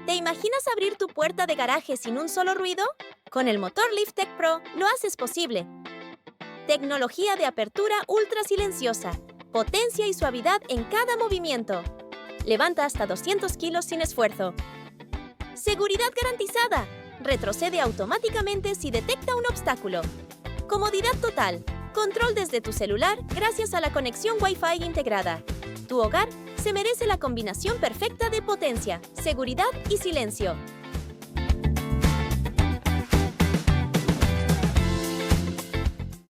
¿Te imaginas abrir tu puerta de garaje sin un solo ruido? Con el motor LiftTech Pro lo haces posible. Tecnología de apertura ultra silenciosa, potencia y suavidad en cada movimiento. Levanta hasta 200 kilos sin esfuerzo. Seguridad garantizada. Retrocede automáticamente si detecta un obstáculo. Comodidad total. Control desde tu celular gracias a la conexión Wi-Fi integrada. Tu hogar se merece la combinación perfecta de potencia, seguridad y silencio.